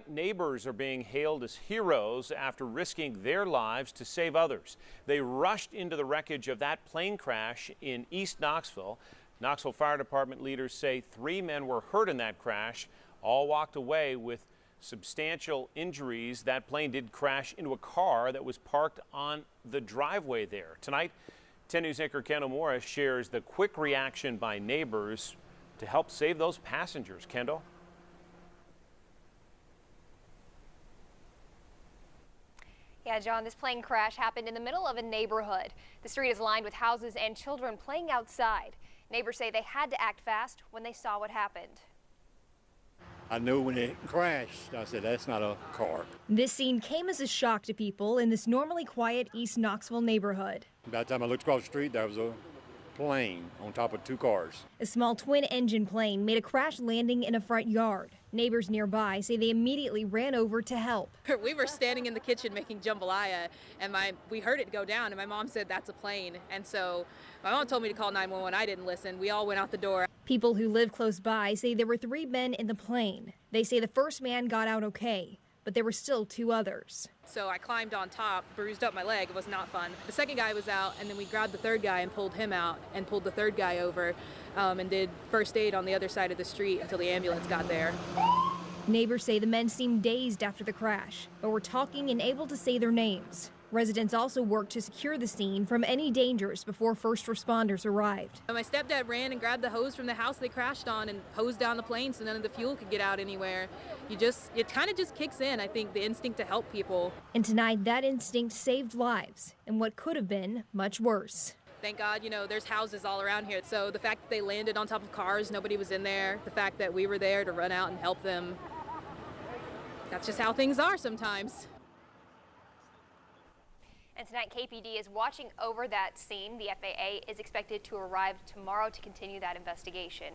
Neighbors are being hailed as heroes after risking their lives to save others. They rushed into the wreckage of that plane crash in East Knoxville. Knoxville Fire Department leaders say 3 men were hurt in that crash. All walked away with substantial injuries. That plane did crash into a car that was parked on the driveway there. Tonight, 10 News anchor Kendall Morris shares the quick reaction by neighbors to help save those passengers. Kendall? Yeah, John, this plane crash happened in the middle of a neighborhood. The street is lined with houses and children playing outside. Neighbors say they had to act fast when they saw what happened. I knew when it crashed, I said, that's not a car. This scene came as a shock to people in this normally quiet East Knoxville neighborhood. By the time I looked across the street, there was a plane on top of 2 cars. A small twin-engine plane made a crash landing in a front yard. Neighbors nearby say they immediately ran over to help. We were standing in the kitchen making jambalaya, and we heard it go down, and my mom said, that's a plane. And so my mom told me to call 911. I didn't listen. We all went out the door. People who live close by say there were 3 men in the plane. They say the first man got out okay, but there were still 2 others. So I climbed on top, bruised up my leg. It was not fun. The second guy was out, and then we grabbed the 3rd guy and pulled him out and pulled the 3rd guy over and did first aid on the other side of the street until the ambulance got there. Neighbors say the men seemed dazed after the crash, but were talking and able to say their names. Residents also worked to secure the scene from any dangers before first responders arrived. My stepdad ran and grabbed the hose from the house they crashed on and hosed down the plane so none of the fuel could get out anywhere. It kind of just kicks in, I think, the instinct to help people. And tonight, that instinct saved lives in what could have been much worse. Thank God, there's houses all around here. So the fact that they landed on top of cars, nobody was in there, the fact that we were there to run out and help them, that's just how things are sometimes. And tonight, KPD is watching over that scene. The FAA is expected to arrive tomorrow to continue that investigation.